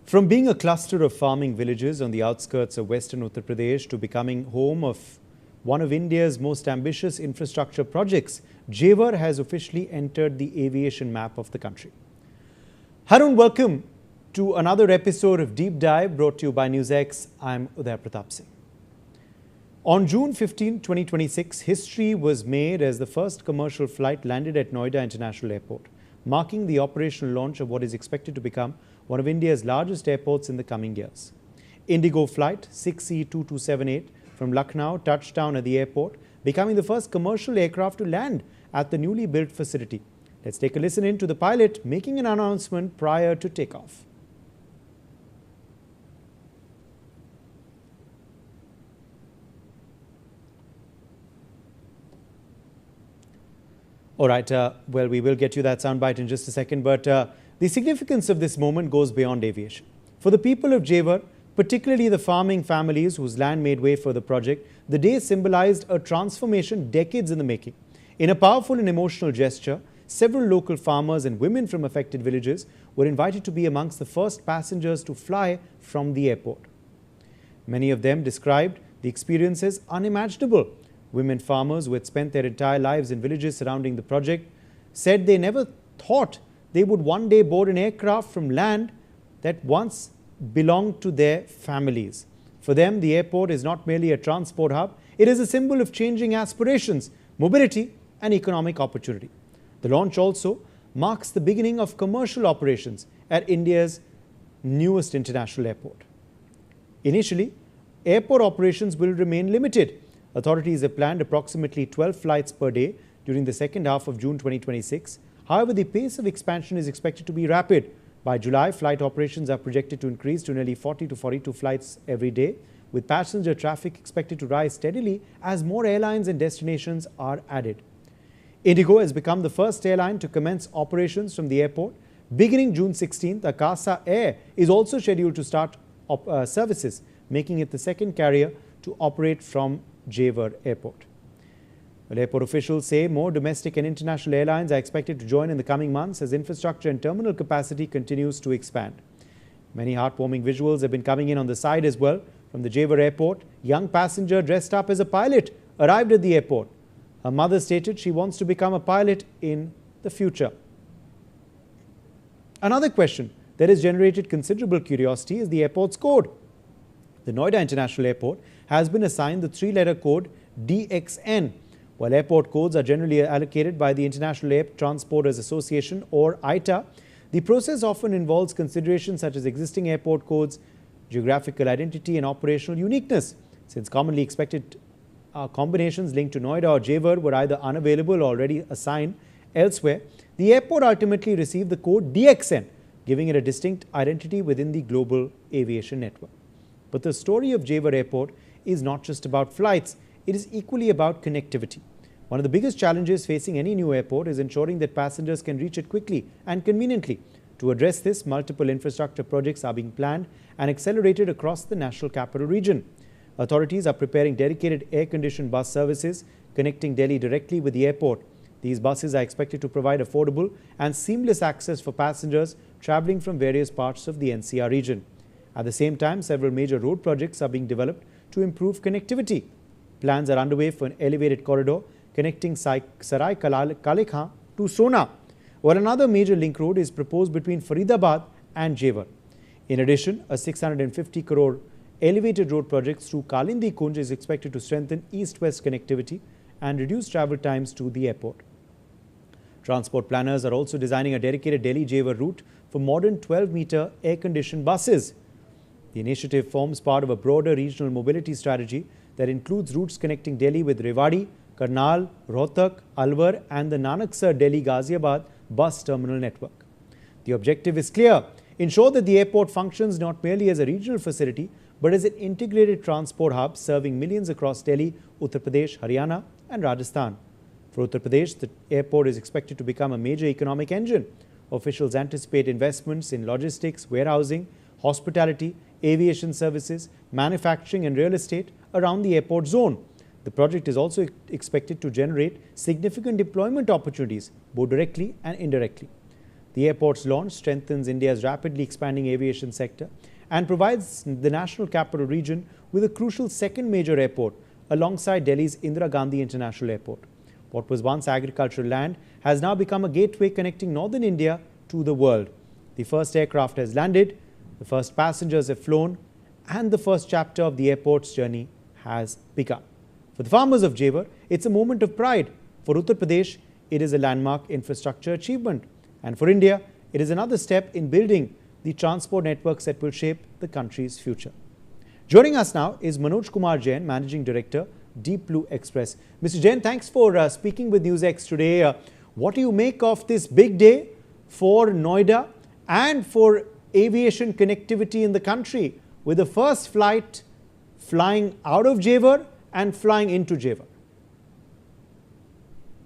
From being a cluster of farming villages on the outskirts of western Uttar Pradesh to becoming home of one of India's most ambitious infrastructure projects, Jewar has officially entered the aviation map of the country. Hello and welcome to another episode of Deep Dive brought to you by NewsX. I'm Uday Pratap Singh. On June 15, 2026, history was made as the first commercial flight landed at Noida International Airport, marking the operational launch of what is expected to become one of India's largest airports in the coming years. Indigo flight 6C2278 from Lucknow touched down at the airport, becoming the first commercial aircraft to land at the newly built facility. Let's take a listen in to the pilot making an announcement prior to takeoff. All right, well, we will get you that soundbite in just a second, but the significance of this moment goes beyond aviation. For the people of Jewar, particularly the farming families whose land made way for the project, the day symbolized a transformation decades in the making. In a powerful and emotional gesture, several local farmers and women from affected villages were invited to be amongst the first passengers to fly from the airport. Many of them described the experience as unimaginable. Women farmers who had spent their entire lives in villages surrounding the project said they never thought they would one day board an aircraft from land that once belonged to their families. For them, the airport is not merely a transport hub, it is a symbol of changing aspirations, mobility and economic opportunity. The launch also marks the beginning of commercial operations at India's newest international airport. Initially, airport operations will remain limited. Authorities have planned approximately 12 flights per day during the second half of June 2026. However, the pace of expansion is expected to be rapid. By July, flight operations are projected to increase to nearly 40 to 42 flights every day, with passenger traffic expected to rise steadily as more airlines and destinations are added. Indigo has become the first airline to commence operations from the airport. Beginning June 16th, Akasa Air is also scheduled to start services, making it the second carrier to operate from Jewar Airport. Well, airport officials say more domestic and international airlines are expected to join in the coming months as infrastructure and terminal capacity continues to expand. Many heartwarming visuals have been coming in on the side as well. From the Jewar Airport, young passenger dressed up as a pilot arrived at the airport. Her mother stated she wants to become a pilot in the future. Another question that has generated considerable curiosity is the airport's code. The Noida International Airport has been assigned the three-letter code DXN. While airport codes are generally allocated by the International Air Transporters Association or ITA, the process often involves considerations such as existing airport codes, geographical identity and operational uniqueness. Since commonly expected combinations linked to Noida or Jewar were either unavailable or already assigned elsewhere, the airport ultimately received the code DXN, giving it a distinct identity within the global aviation network. But the story of Jewar Airport is not just about flights, it is equally about connectivity. One of the biggest challenges facing any new airport is ensuring that passengers can reach it quickly and conveniently. To address this, multiple infrastructure projects are being planned and accelerated across the national capital region. Authorities are preparing dedicated air-conditioned bus services connecting Delhi directly with the airport. These buses are expected to provide affordable and seamless access for passengers traveling from various parts of the NCR region. At the same time, several major road projects are being developed to improve connectivity. Plans are underway for an elevated corridor connecting Sarai Kale Khan to Sona, while another major link road is proposed between Faridabad and Jewar. In addition, a 650 crore elevated road project through Kalindi Kunj is expected to strengthen east-west connectivity and reduce travel times to the airport. Transport planners are also designing a dedicated Delhi-Jewar route for modern 12-meter air-conditioned buses. The initiative forms part of a broader regional mobility strategy that includes routes connecting Delhi with Rewari, Karnal, Rohtak, Alwar and the Nanaksar Delhi-Ghaziabad bus terminal network. The objective is clear: ensure that the airport functions not merely as a regional facility but as an integrated transport hub serving millions across Delhi, Uttar Pradesh, Haryana and Rajasthan. For Uttar Pradesh, the airport is expected to become a major economic engine. Officials anticipate investments in logistics, warehousing, hospitality, aviation services, manufacturing and real estate around the airport zone. The project is also expected to generate significant employment opportunities, both directly and indirectly. The airport's launch strengthens India's rapidly expanding aviation sector and provides the national capital region with a crucial second major airport alongside Delhi's Indira Gandhi International Airport. What was once agricultural land has now become a gateway connecting northern India to the world. The first aircraft has landed, the first passengers have flown, and the first chapter of the airport's journey has begun. For the farmers of Jewar, it's a moment of pride. For Uttar Pradesh, it is a landmark infrastructure achievement. And for India, it is another step in building the transport networks that will shape the country's future. Joining us now is Manoj Kumar Jain, Managing Director, Deep Blue Express. Mr. Jain, thanks for speaking with NewsX today. What do you make of this big day for Noida and for aviation connectivity in the country, with the first flight flying out of Jewar and flying into Jewar?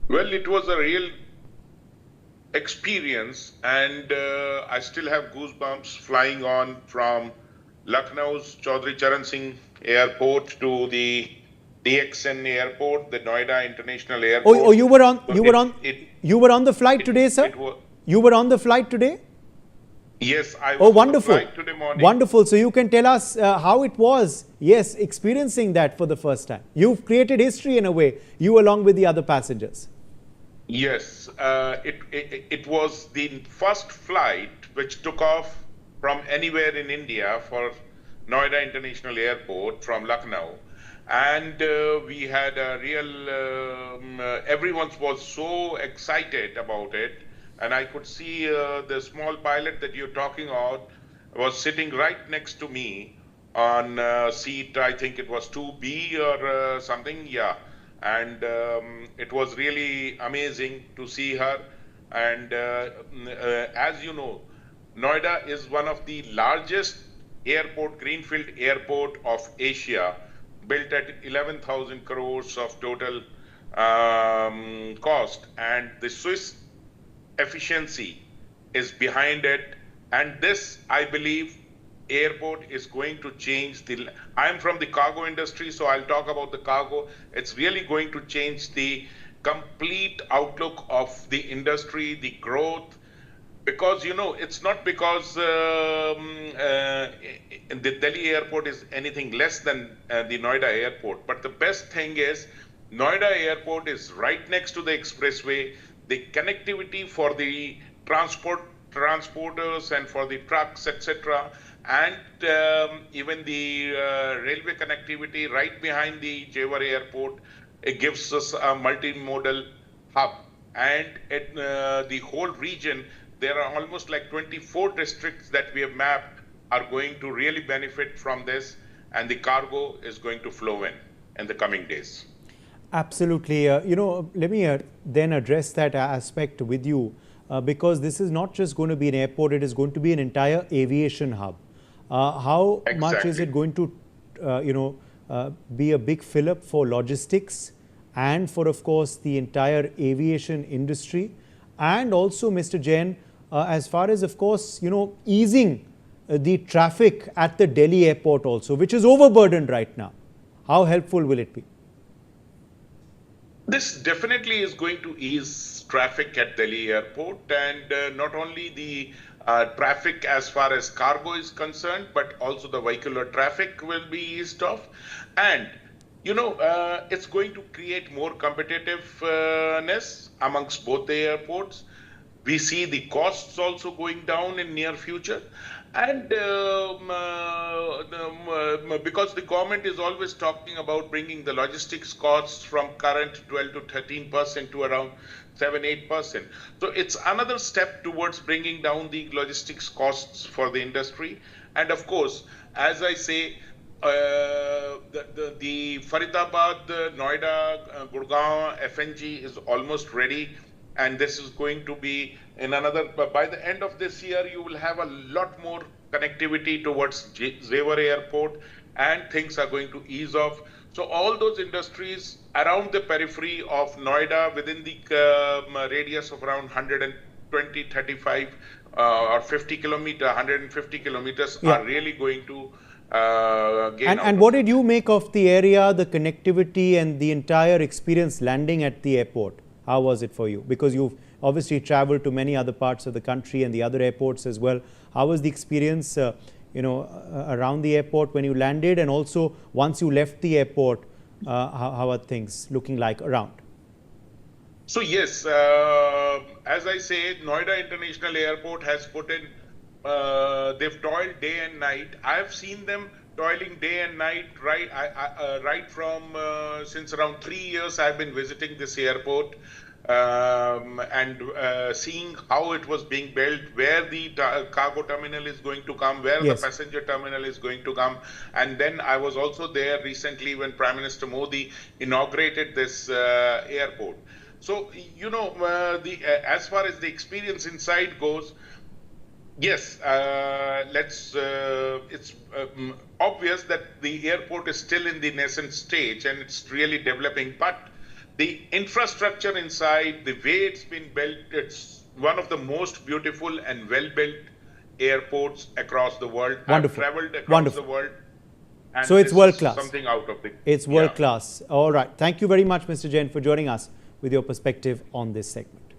Well, it was a real experience, and I still have goosebumps flying on from Lucknow's Chaudhry Charan Singh Airport to the DXN Airport, the Noida International Airport. Oh, you were on the flight today, sir? You were on the flight today? Yes, I was on the flight today morning. Wonderful. So you can tell us how it was, yes, experiencing that for the first time. You've created history in a way, you along with the other passengers. Yes, it was the first flight which took off from anywhere in India for Noida International Airport from Lucknow. And we had a real, everyone was so excited about it. And I could see the small pilot that you're talking about was sitting right next to me on seat, I think it was 2B or something, yeah. And it was really amazing to see her. And as you know, Noida is one of the largest airport, greenfield airport of Asia, built at 11,000 crores of total cost. And the Swiss efficiency is behind it. And this, I believe, airport is going to change I'm from the cargo industry, so I'll talk about the cargo. It's really going to change the complete outlook of the industry, the growth, because, you know, it's not because the Delhi airport is anything less than the Noida airport. But the best thing is Noida airport is right next to the expressway. The connectivity for the transporters and for the trucks, etc., and even the railway connectivity right behind the Jewar Airport, it gives us a multimodal hub. And the whole region, there are almost like 24 districts that we have mapped are going to really benefit from this, and the cargo is going to flow in the coming days. Absolutely. Let me then address that aspect with you, because this is not just going to be an airport, it is going to be an entire aviation hub. How much is it going to, be a big fill-up for logistics and for, of course, the entire aviation industry? And also, Mr. Jain, as far as, of course, easing the traffic at the Delhi airport also, which is overburdened right now. How helpful will it be? This definitely is going to ease traffic at Delhi airport, and not only the traffic as far as cargo is concerned, but also the vehicular traffic will be eased off. And, it's going to create more competitiveness amongst both the airports. We see the costs also going down in near future. And because the government is always talking about bringing the logistics costs from current 12 to 13% to around 7-8%. So it's another step towards bringing down the logistics costs for the industry. And of course, as I say, the Faridabad, Noida, Gurgaon, FNG is almost ready. And this is going to be in by the end of this year, you will have a lot more connectivity towards Jewar Airport, and things are going to ease off. So all those industries around the periphery of Noida, within the radius of around 120, 35 or 50 kilometers, 150 kilometers are really going to gain. And what did you make of the area, the connectivity and the entire experience landing at the airport? How was it for you? Because you've obviously traveled to many other parts of the country and the other airports as well. How was the experience, around the airport when you landed, and also once you left the airport, how are things looking like around? So yes, as I say, Noida International Airport has put in, they've toiled day and night. I've seen them toiling day and night, right from since around 3 years I've been visiting this airport, and seeing how it was being built, where the cargo terminal is going to come, where the passenger terminal is going to come. And then I was also there recently when Prime Minister Modi inaugurated this airport. So, as far as the experience inside goes, yes, it's obvious that the airport is still in the nascent stage and it's really developing, but the infrastructure inside, the way it's been built, it's one of the most beautiful and well-built airports across the world. Wonderful. I've traveled across the world. And so it's world class. Something out of the... It's world class. All right. Thank you very much, Mr. Jain, for joining us with your perspective on this segment.